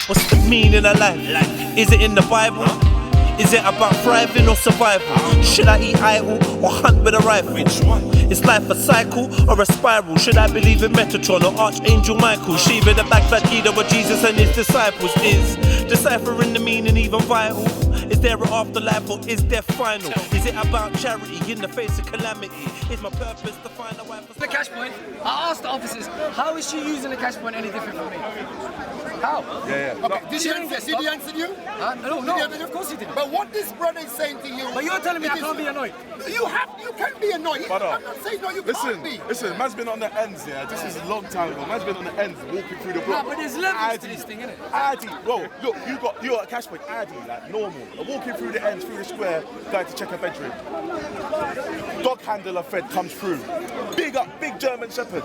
What's the meaning of life? Is it in the Bible? Is it about thriving or survival? Should I eat idle or hunt with a rifle? Which one? Is life a cycle or a spiral? Should I believe in Metatron or Archangel Michael? Shiva the backfat leader of Jesus and his disciples. Is deciphering the meaning even vital? Is there an afterlife or is there final? Is it about charity in the face of calamity? Is my purpose to find a wife? The cash point, I asked the officers, how is she using the cash point any different from me? How? Yeah. Okay, did he answer you? No, of course he didn't. But what this brother is saying to you... But you're telling me I can't be annoyed. You can be annoyed. I'm not saying no, you can't be. Listen, man's been on the ends, yeah. This is a long time ago. Man's been on the ends, walking through the block. But there's levels to this thing, innit? Addy, bro, look, you're at cash point, Addy, like normal. Walking through the ends, through the square, going to check a bedroom. Dog handler Fred comes through. Big German Shepherd.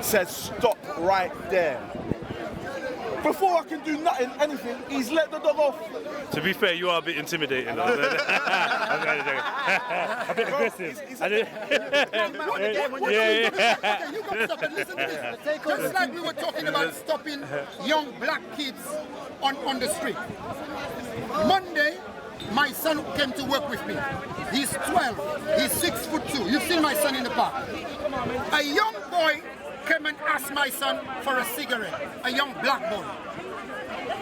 Says, stop right there. Before I can do anything, he's let the dog off. To be fair, you are a bit intimidating. A bit aggressive. Okay, you got to stop and listen to this. Just like we were talking about stopping young black kids on the street. Monday, my son came to work with me. He's 12. He's 6'2". You've seen my son in the park. A young boy came and asked my son for a cigarette, a young black boy.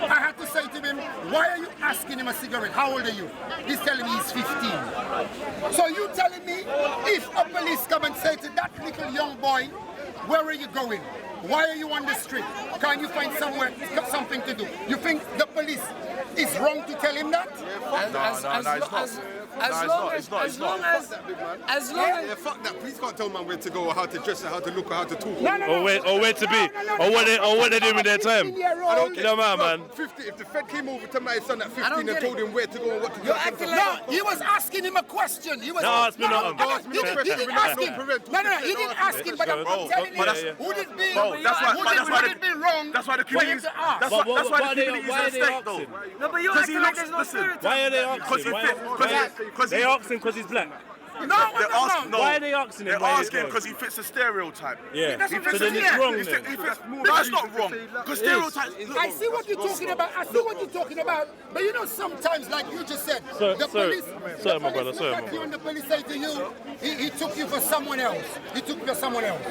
I had to say to him, why are you asking him a cigarette? How old are you? He's telling me he's 15. So you telling me, if a police come and say to that little young boy, where are you going? Why are you on the street? Can you find something to do? You think the police is wrong to tell him that? As long as fuck that. Please can't tell man where to go or how to dress or how to look or how to talk. Or where to be. Or what they do with their time. I don't You know, man. 50. If the Fed came over to my son at 15 and told him where to go and what to do. No, he was asking him a question. He was ask me not. He didn't ask him. No, he didn't ask him, but I'm telling you, would it be wrong? That's why the community. That's why the community is at stake, though. No, but you're acting like there's no stereotype. Why are they asking? They asking because he's black. No. Why are they asking him? They're asking because he fits a stereotype. Yeah. So then it's wrong then. No, it's not wrong. Because stereotypes. I see what you're talking about. But you know, sometimes, like you just said, the police look at you and the police say to you, he took you for someone else.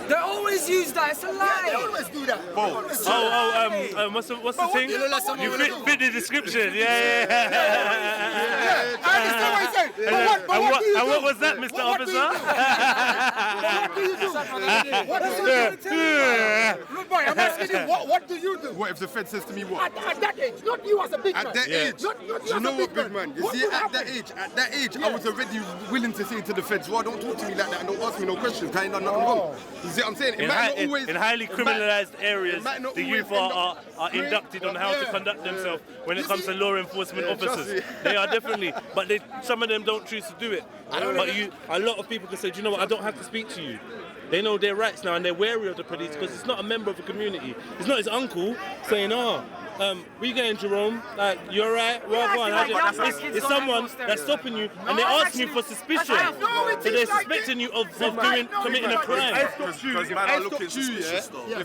They always use that. It's a lie. They always do that. What's the thing? You fit the description. Yeah. I understand what you're saying. But what was that, Mr. Officer? What do you do? Look, boy, I'm asking you, what do you do? What if the Fed says to me what? At that age, not you as a big man. At that age, Not you you as know a what, big big man? You What see, would at happen? that age, I was already willing to say to the Feds, well, don't talk to me like that and don't ask me no questions. I ain't done nothing wrong. You see what I'm saying? It might not always, in highly criminalised areas, might not the always youth end are up inducted on how to conduct themselves when it comes to law enforcement trust officers. me. They are definitely, but some of them don't choose to do it. But a lot of people can say, do you know what, I don't have to speak to you. They know their rights now and they're wary of the police because it's not a member of the community. It's not his uncle saying, where you going, Jerome? Like, you alright? Well, go on. It's someone that's stopping you and they're asking you for suspicion. So they're suspecting you of committing a crime. If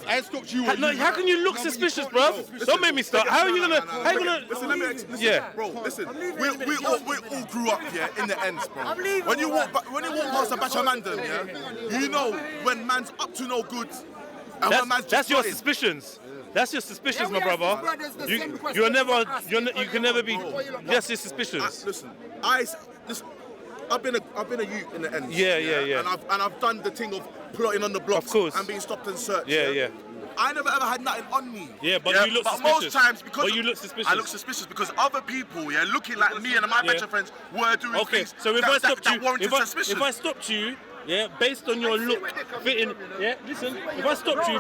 I stopped you, How can you look suspicious, bro? Don't make me start. How are you gonna? Listen, let me explain. Yeah. Bro, listen. We all grew up here in the ends, bro. When you walk past a batch of mandem, yeah, you know when man's up to no good and when man's just That's your plotting. suspicions. That's your suspicions, my brother. You can never be. That's your suspicions. Listen, I've been a youth in the ends. Yeah. And I've done the thing of plotting on the blocks Of course. and being stopped and searched. Yeah. I never ever had nothing on me. Yeah, but you look but suspicious. most times because you look suspicious. I look suspicious because other people, looking like me and my better friends were doing things so if that warranted suspicion. If I stopped you, based on your look, fitting, listen. If I stopped you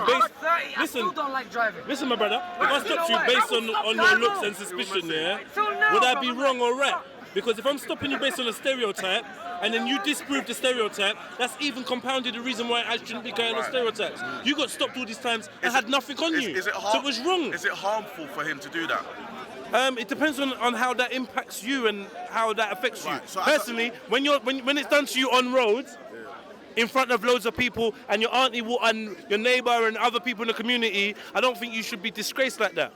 I still don't like driving. listen, my brother. If I stopped you based on your looks and suspicion, would I be wrong or right? Because if I'm stopping you based on a stereotype, and then you disprove the stereotype, that's even compounded the reason why I shouldn't be going on stereotypes. You got stopped all these times and had nothing on you. So it was wrong. Is it harmful for him to do that? It depends on how that impacts you and how that affects you. Right, so personally, when it's done to you on roads, in front of loads of people and your auntie and your neighbour and other people in the community, I don't think you should be disgraced like that.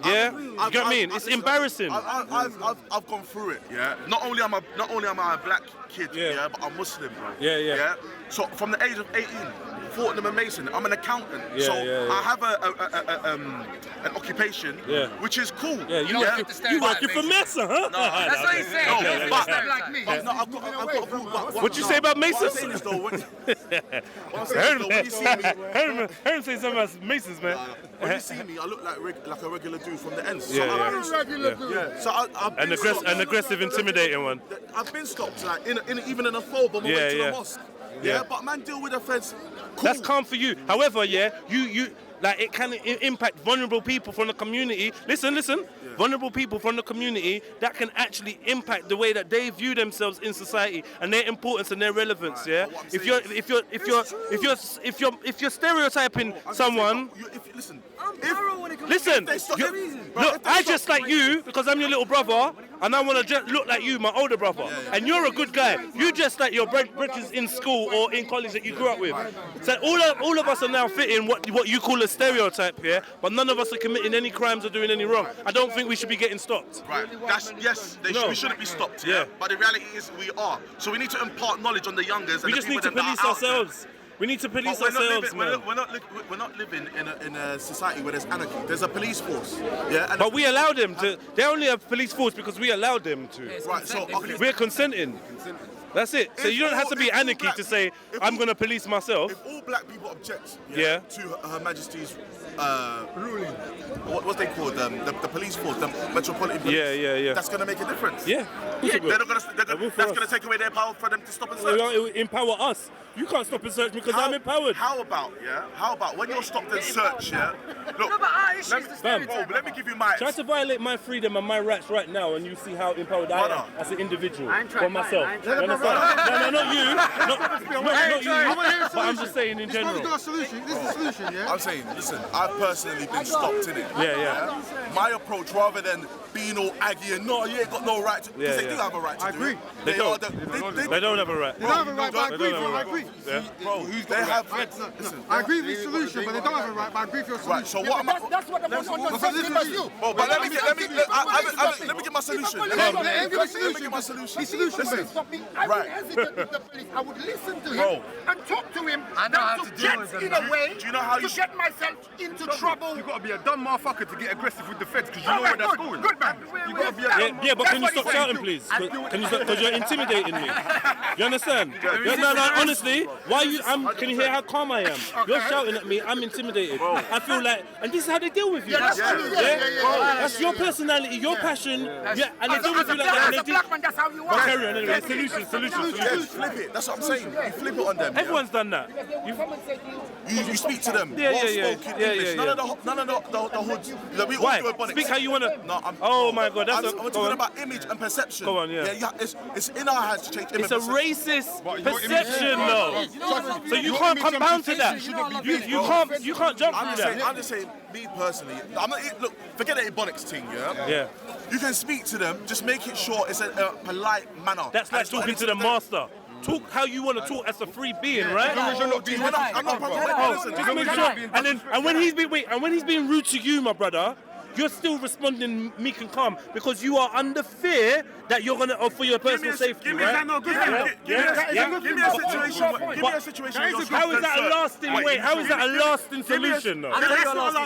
Yeah? You get what I mean? It's embarrassing. I've gone through it. Yeah. Not only am I a black kid, but I'm Muslim, bro. Yeah. So from the age of 18, Fortnum and Mason, I'm an accountant. I have an occupation, which is cool. Yeah, you working for Mason, huh? No, that's what he's saying. Like me. I've got What you say about Masons? What I'm saying is though, when you see me, Heard him say something about Masons, man. when you see me, I look like a regular dude from the ends. Yeah, So yeah. I've been- Regular dude. Yeah. So I've been stopped. An aggressive, intimidating one. I've been stopped, like even in a phobe on my way to the mosque. Yeah. But man, deal with the feds. Cool. That's calm for you. However, you like it can impact vulnerable people from the community. Listen. Vulnerable people from the community that can actually impact the way that they view themselves in society and their importance and their relevance. Yeah. If you're stereotyping someone. Listen. Look, I just like you because I'm your little brother, and I want to just look like you, my older brother. And you're a good guy. You just like your brothers in school or in college that you grew up with. So all of us are now fitting what you call a stereotype here, but none of us are committing any crimes or doing any wrong. I don't think we should be getting stopped. Right. We shouldn't be stopped. Yeah. But the reality is we are. So we need to impart knowledge on the youngers. We and just the need to people that police are out there. ourselves. We need to police But ourselves, man. we're not living in a society where there's anarchy. There's a police force. Yeah. And But we allow them to. They only have police force because we allowed them to. right. So okay. We're consenting. That's it. So you don't have to be anarchy to say I'm going to police myself. If all black people object to Her Majesty's ruling, what they call the police force, the Metropolitan Police, Yeah. that's going to make a difference. Yeah. That's going to take away their power for them to stop and search. It will empower us. You can't stop and search me because I'm empowered. How about when you're stopped and searched, Look, No, but our issue is the stereotype. let me give you my... Try to violate my freedom and my rights right now, and you see how empowered I am as an individual for myself. You understand? No, not you. Not you. But I'm just saying in general. This is the solution, yeah? I'm saying, listen, I've personally been stopped in it. Yeah. My approach, rather than being all aggy and no, you ain't got no right to, because they do have a right to do agree. it. They don't. They don't have a right. They don't have a right, but I agree. I agree. Bro, they have... I agree with your solution, but they don't have a right, but I agree with your solution. Right, so what am I... That's what the person understands you. Oh, but let me get my solution. Let me get my solution. His solution, Listen. I Right. hesitate with the police. I would listen to him Bro. and talk to him. I know how to deal with them. in a way Do you know how you to get myself into trouble. You gotta be a dumb motherfucker to get aggressive with the feds because you know where that's going. Good man. You gotta be a Yeah, but can you stop shouting, please? Can you stop? Because you're intimidating me. You understand? No, honestly, why you? Can you hear how calm I am? You're shouting at me. I'm intimidated. I feel like, and this is how they deal with you. That's true. Yeah. That's your personality, your passion. Yeah, and they deal with you like that. And As a they black man, that's how you But are. carry on anyway. Solution. Yeah, flip it. That's what I'm saying. You flip it on them. Everyone's done that. You speak to them. Yeah. Well-spoken English. None of the hoods. We all Why? do a bonics. Speak how you wanna. No, Oh my God, that's I'm talking about image and perception. Go on, yeah. It's in our hands to change image. It's a racist perception, though. So you can't come down to that. You can't jump through that. I'm just saying, me personally, look, forget the Ebonics thing, yeah? Yeah. You can speak to them, just make it sure it's a polite manner. That's like talking to the master. Talk how you want to talk as a free being, right? I'm not Just make sure. And when he's being rude to you, my brother, you're still responding meek and calm because you are under fear that you're gonna for your personal safety, right? Give me a situation. How is that a lasting way? How is that a lasting solution, though?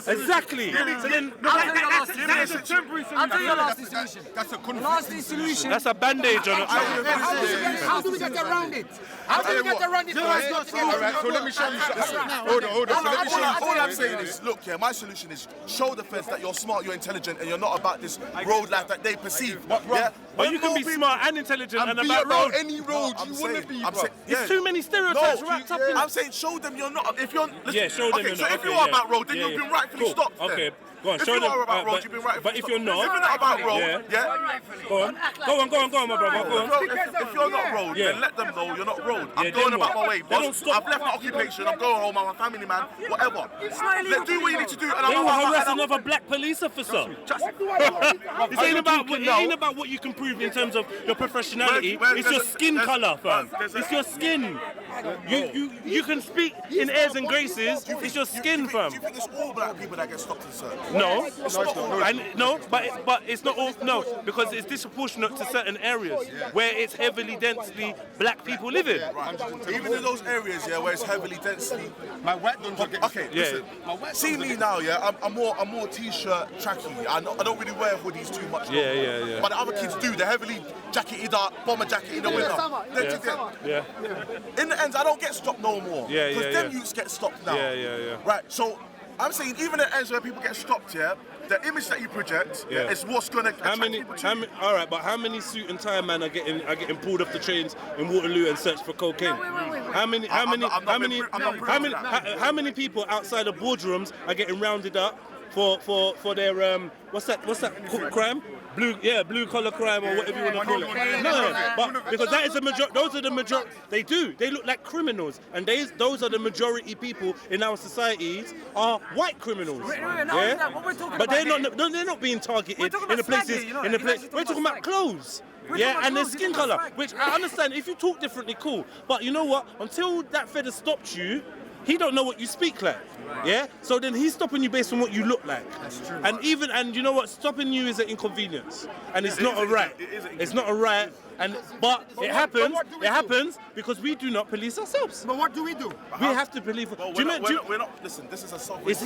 Exactly. So then, I'll tell you a lasting solution. That's a Lasting solution. that's a bandage on it. How do we get around it? How do we get around it? Alright, so let me show you something. Hold on. So let me show you something. All I'm saying is, look, my solution is show the feds that you're smart, you're intelligent, and you're not about this road life that they perceive. Yeah? But you can be smart and intelligent and Be about about road. any road you wanna be, bro. There's too many stereotypes wrapped up in. I'm saying show them you're not. If you're Yeah, show them okay, you're so not. if Okay, you are yeah. about road, then Yeah, you've been yeah. rightfully Cool. stopped. Okay. Then. Go on, If show you them. are about road, you've been right. But if you're not, if you're not about road, yeah. Go on, my brother. Go on. If you're not road, then let them know you're not road. I'm going about my way. Boss. I've left my occupation. I'm going home. I'm a family man. Whatever. Let's do what you need to do. And They will harass another black police officer. It ain't about what you can prove in terms of your professionality. It's your skin colour, fam. It's your skin. You can speak in airs and graces. It's your skin, fam. Do you think it's all black people that get stopped in certain? No, but it's not all. No, because it's disproportionate to certain areas where it's heavily densely black people living. Right. Even in those areas, where it's heavily densely. My white ones are getting. Okay, listen. See me now, I'm more t-shirt tracky. I don't really wear hoodies too much. Yeah. But the other kids do. They're heavily jacketed up, bomber jacket in the winter. In the end, I don't get stopped no more. Because them youths get stopped now. Yeah. Right. So I'm saying even at ends where people get stopped, the image that you project is what's gonna attract people to you. All right, but how many suit and tie men are getting pulled off the trains in Waterloo and searched for cocaine? How many people outside of boardrooms are getting rounded up for their what's that crime? Blue collar crime or whatever you want to call it. No, but because that is the majority. Those are the majority. They do. They look like criminals, and those are the majority people in our societies are white criminals. But they're not being targeted in the places. We're talking about clothes. And their skin color, which I understand. If you talk differently, cool. But you know what? Until that fella stopped you, he don't know what you speak like. So then he's stopping you based on what you look like. That's true. And you know what? Stopping you is an inconvenience, and it's not a right. It's not a right. But it happens because we do not police ourselves. But what do? We have to believe. We're not. Listen, this is a sovereign. It's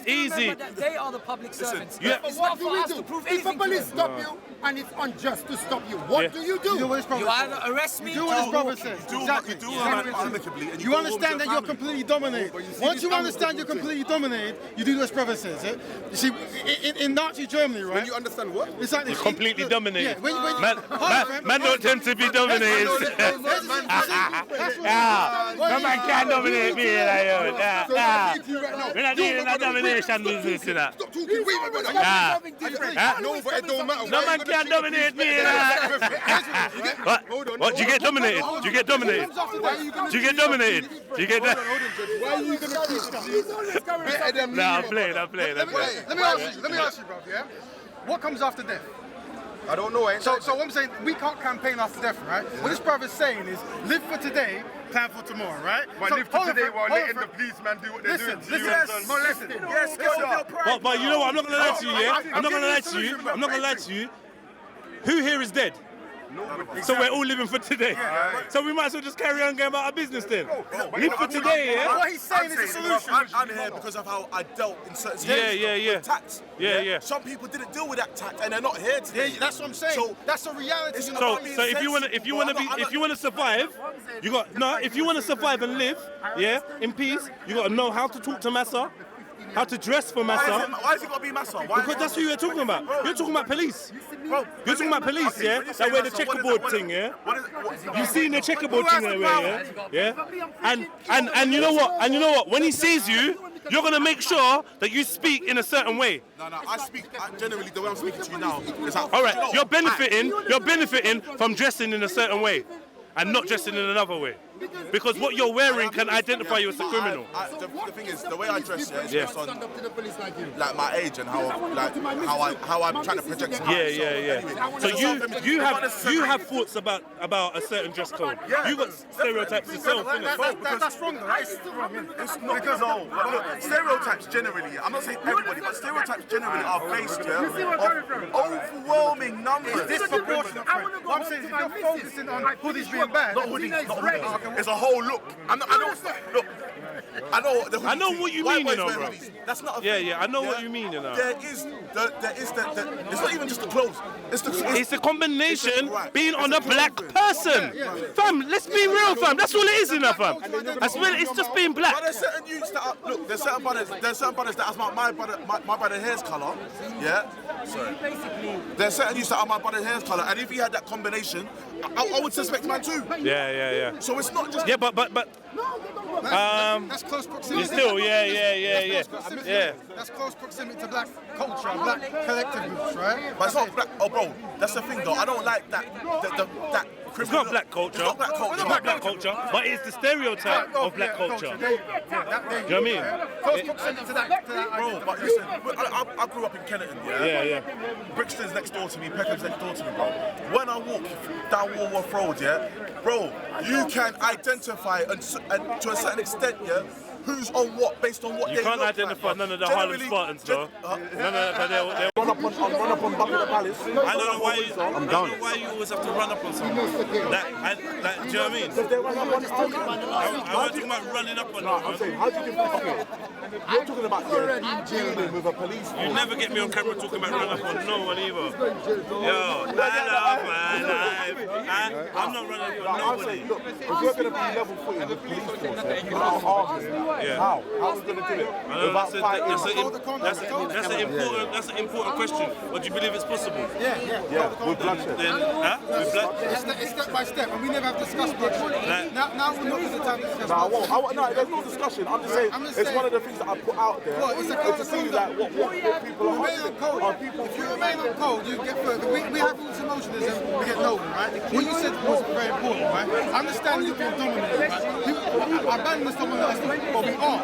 easy. They are the public servants. It's not for us to prove anything. If a police stop you and it's unjust to stop you, what do? You either arrest me. You do what his brother says. Exactly. You understand that you're completely dominated. Once you understand you're completely dominated, you do what his brother says. You see, in Nazi Germany, right? When you understand what? Exactly. You're completely dominated. Man don't tend to be dominated. No man can dominate me. We're not dealing in domination business. Stop talking. Wait, my brother. No, but it don't matter. No man can dominate me. What? Do you get dominated? Do you get dominated? Do you get dominated? Do you get that? Why are you gonna teach them? Nah, I'm playing. Let me ask you, bro. What comes after death? I don't know. So what I'm saying, we can't campaign after death, right? What this brother's saying is, live for today, plan for tomorrow, right? But live for today while letting the policeman do what they're doing. But you know what? I'm not gonna lie to you. I'm not gonna lie to you. Who here is dead? So we're all living for today. So we might as well just carry on going about our business then. Live for today, What he's saying is a solution. I'm here because of how I dealt in certain situations with tax. Some people didn't deal with that tax and they're not here today. Yeah, that's what I'm saying. So that's a reality. So if you want to survive, if you want to survive and live, in peace, you got to know how to talk to Massa. How to dress for Massa? Why has it got to be Massa? Because that's who you're talking about. You're talking about police. You're talking about police, That wear the checkerboard thing, You've seen the checkerboard thing they wear, And you know what? When he sees you, you're gonna make sure that you speak in a certain way. No, I speak generally the way I'm speaking to you now. All right, you're benefiting from dressing in a certain way, and not dressing in another way. Because what you're wearing can identify you as a criminal. The thing is, the way I dress is based on like my age and how I'm trying to project. So you have thoughts about a certain dress code. You got stereotypes yourself, innit? That's wrong, though. It's not because stereotypes generally. I'm not saying everybody, but stereotypes generally are based on overwhelming numbers. It's disproportionate. What I'm saying is, if you're focusing on hoodies being bad, not hoodies. It's a whole look. I know what you mean, you know, bro. That's not. I know what you mean, you know. There is the. It's not even just the clothes. It's a combination being on a black person, fam. Let's be real, fam. That's all it is, enough, fam. It's just being black. But there's certain youths that are, look. There's certain brothers that has my brother hair's color. Sorry. There's certain youths that are my brother's hair's color, and if he had that combination, I would suspect man too. Yeah. So it's not just. But That's close proximity. Still, yeah. That's close proximity to black culture, black collective groups, right? But it's not black. Oh, bro, that's the thing though. I don't like that. That It's not black culture. It's not black culture. It's not black culture, but it's the stereotype of black culture. Do you know what I mean? Close proximity to that. Bro, but listen, I grew up in Kenneton, Yeah. Brixton's next door to me, Peckham's next door to me, bro. When I walk down Walworth Road, bro, you can identify and to a certain extent, who's on what based on what You they can't look identify like. none of the Harlem Spartans, though. They're Run up on Buckingham Palace. I don't know why you. I don't know why you always have to run up on someone. Like, do you know what I mean? They run up on I wasn't talking about running up on I'm them. saying, how do you okay? You're talking about dealing with a police. You never get me on camera talking about running up on no one either. Yo, I love my life. I'm not running up on I'm nobody. saying, look, if you're going to be level footed with police force, you're not arguing. Yeah. How are we going to do it? I know, Without fighting? that's an important question. But do you believe it's possible? Yeah, with bloodshed. Then, with blood? It's step by step, and we never have discussed bloodshed. Now we're not in the time to discuss No, bloodshed. no, there's no discussion. I'm just saying, it's one of the things that I put out there to see like what people are If you remain on code, you get further. We have all this emotionalism, we get nobel, right? What you said was very important, right? Understanding you being dominated, right? I ban this domination, but we are.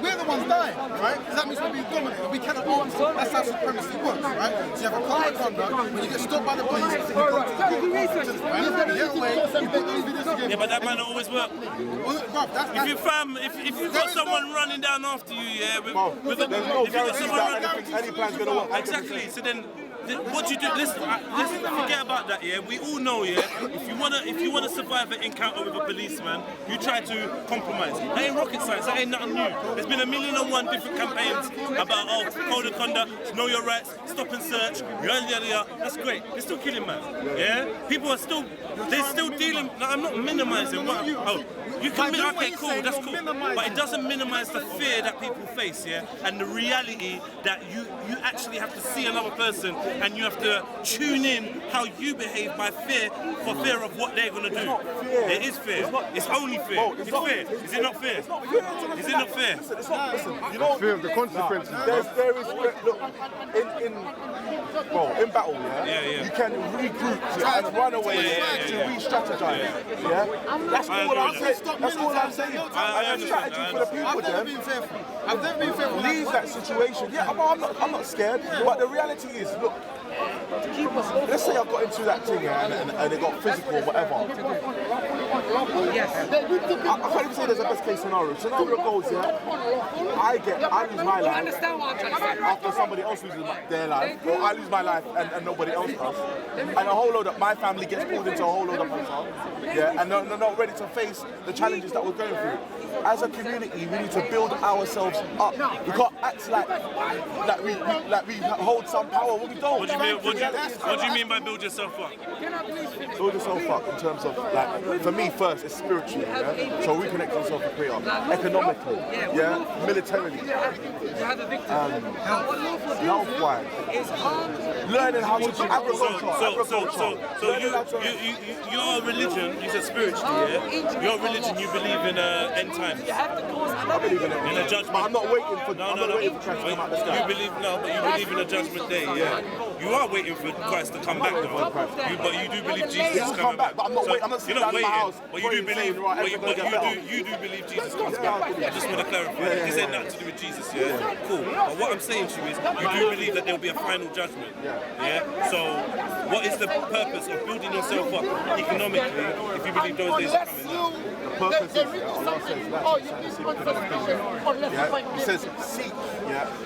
We're the ones dying, right? Because that means we're being dominated. We cannot answer. That's how supremacy works, right? So you have a code of conduct, when you get stopped by the police, you go to the court, right? You get away, you put those videos together. Yeah, but that might not always work. If you've got someone running down after you, there's no guarantee that any plan's going to work. Exactly. So then, what do you do? Let's forget about that. We all know. If you wanna survive an encounter with a policeman, you try to compromise. That ain't rocket science. That ain't nothing new. There's been 1,000,001 different campaigns about code of conduct, know your rights, stop and search, yada. That's great. They're still killing man. Yeah. People are still. They're still dealing. No, I'm not minimizing. You can okay, cool, that's cool. But it doesn't minimize the fear that people face, and the reality that you actually have to see another person and you have to tune in how you behave for fear of what they're gonna do. There is fear. It's only fear. It's fear. Is it not fair? Is it not fair? Listen, you know, Fear of the consequences. There is look in battle, you can regroup and run away to re-strategize. That's all I'm saying. That's all I'm saying. And a strategy for the people. I've never been fearful. I've never been fearful. Leave that situation. I'm not scared. But the reality is, look. Let's say I got into that thing and it got physical or whatever. I can't even say there's a best case scenario. Scenario goes, I lose my life. Understand what I'm trying to say? After somebody else loses their life, or I lose my life and nobody else does, and a whole load of my family gets pulled into a whole load of pressure, and they're not ready to face the challenges that we're going through. As a community, we need to build ourselves up. We can't act like we hold some power when we don't. What do you mean by build yourself up? Build yourself up in terms of, like, for me first, it's spiritually, so reconnect yourself with prayer, economically, militarily, health-wise, learning how to do agriculture. So your religion, you said spiritually, your religion, you believe in end times. I believe in it. In a judgment. But I'm not waiting for Christ to come out the sky. You believe in a judgment day, You are waiting for Christ to come back, though. But you do believe Jesus is coming back. But I'm not waiting. I'm not sitting down in my house. But you do believe. You do believe Jesus comes back. I just want to clarify. This ain't nothing to do with Jesus, Cool. But what I'm saying to you is, you do believe that there will be a final judgment. So, what is the purpose of building yourself up economically if you believe those days are coming? The purpose is, Allah says, He says, seek,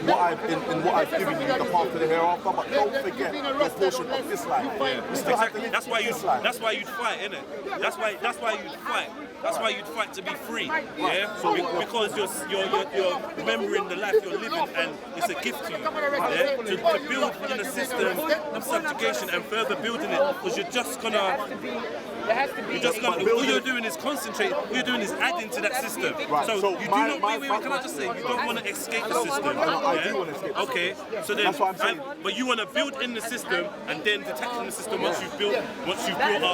what I've given you, the path to the hereafter, but don't forget your portion of this life. Exactly. That's why you'd fight, innit? That's why you'd fight. That's why you'd fight to be free, So because you're remembering the life you're living, and it's a gift to you, To build in a system of subjugation and further building it, because you're just gonna. All you're doing is concentrate. All you're doing is adding to that system. Right. So you do not. Wait, can I just say, you don't want to escape the system. system. I do want to escape. Okay, so then, That's what I'm saying. but you want to build in the system and then detach from the system once you've built up.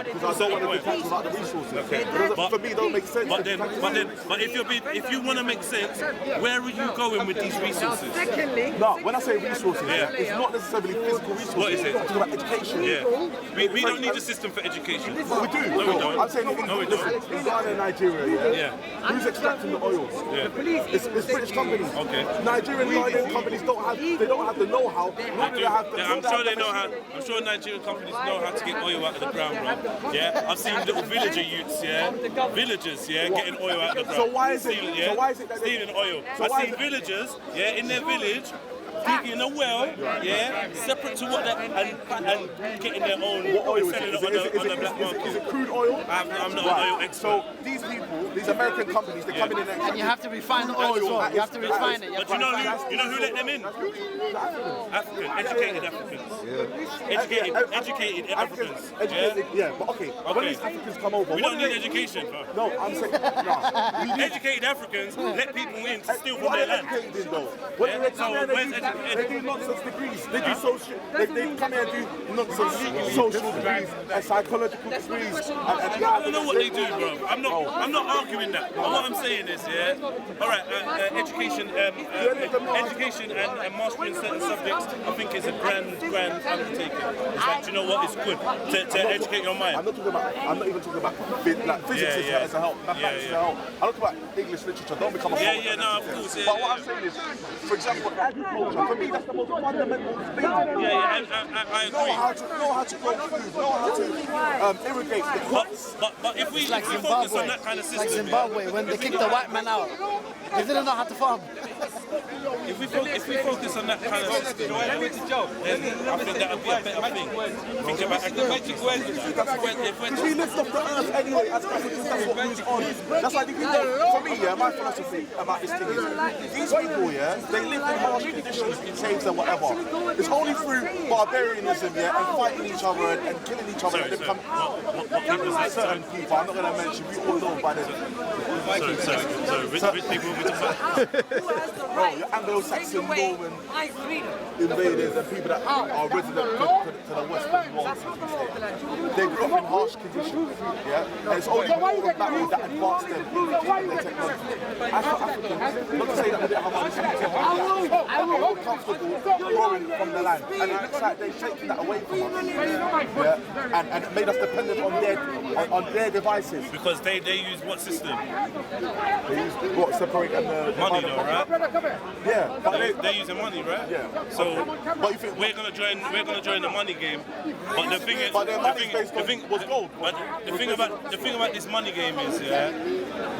Because I don't want to detach without the resources. Okay. Because for me, it don't make sense. But if you want to make sense, where are you going with these resources? No, when I say resources, it's not necessarily physical resources. What is it? I'm talking about education. Yeah. We don't need a system for education. But we do. No, we don't. I'm saying in Ghana and Nigeria, who's extracting the oils? It's British companies. Okay. Nigerian Ghanaian companies don't have the know-how. Nor do they have the. I'm sure they know how. I'm sure Nigerian companies know how to get oil out of the ground, bro. Yeah, I've seen little villager youths, villagers, getting oil out of the ground. So why is it? So why is it that stealing oil? I've seen villagers, in their village. Digging a well, separate to what and getting their own. What oil selling is it it? on the black market. Is it crude oil? I'm not an oil expert. So these people, these American companies, they come in And you have to refine the oil as well. You have to refine it. But you know who let them in? African, educated Africans. Educated Africans. Educated, but okay. When these Africans come over, we don't need education. No, I'm saying no. Educated Africans let people in to steal from their land. Educated though. When they come here, they do nonsense degrees. They do social. They come here and do nonsense social degrees and psychological degrees. I don't know what they do, bro. I'm not arguing that. But what I'm saying is, all right, education and mastering certain subjects, I think is a grand undertaking. It's like, do you know what? It's good to educate your mind. I'm not even talking about like physics as a help, mathematics as a help. I'm talking about English literature. Don't become a no, of course. But what I'm saying is, for example, agriculture. For me, that's the most fundamental thing. I agree. Know how to grow food. Know how to irrigate the crops. But if we focus on that kind of system, like Zimbabwe, when they kicked the white man out, they didn't know how to farm. If we focus on that kind of system, then I think that would be a better thing. Think about agriculture. Because we lived off the earth anyway as Africans, that's what moves on. That's like, for me, my philosophy about this thing is, these people, they live in harsh conditions in caves and whatever. It's only through barbarianism, and fighting each other and killing each other that they become certain people. I'm not going to mention, we all know by the... Which people will be talking about? Bro, your Anglo-Saxon, Norman invaders and people that are resident to the western world. They grew up in harsh conditions, and it's only war and battle that advanced them in their technology. As for Africans, not to say that we don't have much technology, we're all comfortable growing from the land, and it's like they've taken that away from us, and made us dependent on their devices. Because they use what system? They use what separate the money, though, right? Yeah, but they're using money, right? Yeah. So we're gonna join the money game. But the thing is, but their money was gold. But the thing about this money game is,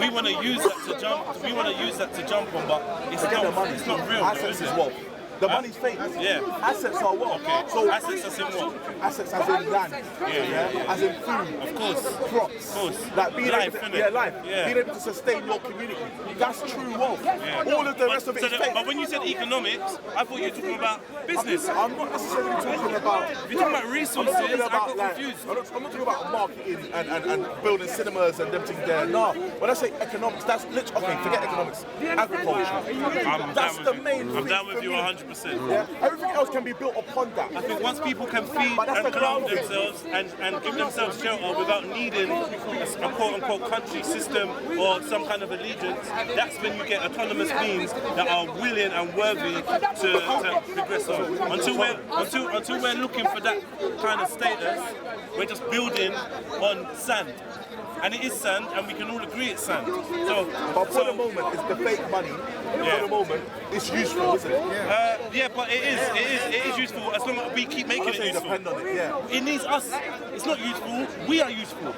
we want to use that to jump. We want to use that to jump on, but it's not real. Assets is wealth. The money's fake. Yeah. Assets are wealth. Okay. So assets as in what? Assets as in land. As in food. Of course. Crops. Of course. Like being life, able to, life. Yeah. Being able to sustain your community. That's true wealth. Yeah. All of the rest of it is fake. But when you said economics, I thought you were talking about business. I'm not necessarily talking about... If you're talking about resources, I got confused. I'm not talking about marketing and building cinemas and them things there. No. When I say economics, that's literally... Okay, forget economics. Agriculture. That's the main thing. I'm down with you 100%. Yeah. Everything else can be built upon that. I think once people can feed and clothe themselves and give themselves shelter without needing a quote-unquote country system or some kind of allegiance, that's when you get autonomous beings that are willing and worthy to progress on. Until we're looking for that kind of status, we're just building on sand. And it is sand, and we can all agree it's sand. But for the moment, it's the fake money. For the moment, it's useful, isn't it? Yeah, but it is useful as long as we keep making it useful. Depend on it, It needs us. It's not useful. We are useful.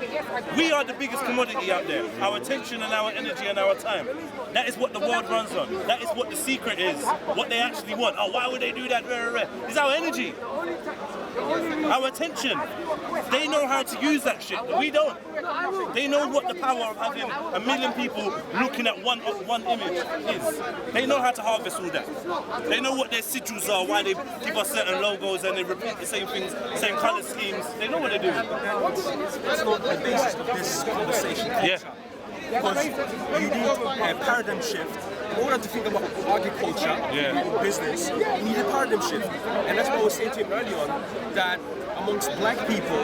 We are the biggest commodity out there. Our attention and our energy and our time. That is what the world runs on. That is what the secret is. What they actually want. Oh, why would they do that? It's our energy. Our attention. They know how to use that shit. We don't. They know what the power of having a million people looking at one image is. They know how to harvest all that. They know what their sigils are, why they give us certain logos and they repeat the same things, same colour schemes. They know what they're doing. That's not the basis of this conversation. Yeah. Because you need a paradigm shift order to think about agriculture, business, you need a paradigm shift. And that's what I was saying to him earlier on, that amongst black people,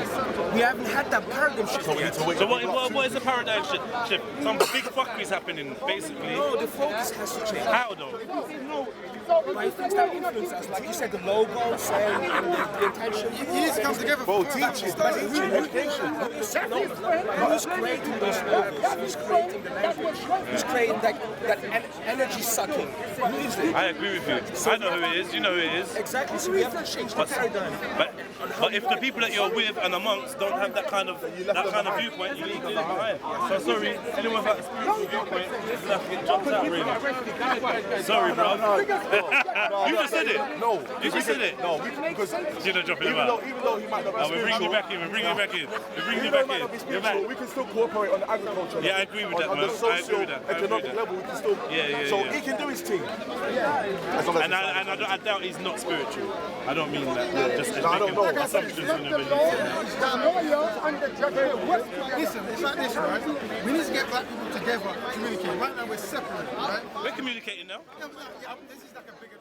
we haven't had that paradigm shift yet. So what is the paradigm shift? Some big fuckery's happening, basically. No, the focus has to change. How though? By things that influence us, like you said, the logos and the intention. You need to come together. Bro, teaching, education. Who's creating those logos? Who's creating the language? Who's creating that energy sucking? Who is it? I agree with you. I know who it is. You know who it is. Exactly. So we have to change the paradigm. But if the people that you're with and amongst don't have that kind of viewpoint, you need to leave them behind. So sorry, anyone with that spiritual viewpoint, you have to get jumped out really. Sorry, bro. You just said it. No. You just said it. No, because you're not jumping even about. though he might not be We're bringing you spiritual, back in. We're bringing you back in. We're bringing you even though back he might not be in. You're back. spiritual, we can still cooperate on the agriculture. Yeah, I agree with that, on man. the I agree social, with that. I agree with economic that. level, we can still. So he can do his thing. As long as And I doubt he's not spiritual. I don't mean that. Just I don't know. making assumptions on the belief. Listen, it's like this, right? We need to get black people together, communicate. Right now we're separate, right? We're communicating now. Yeah, this is like a bigger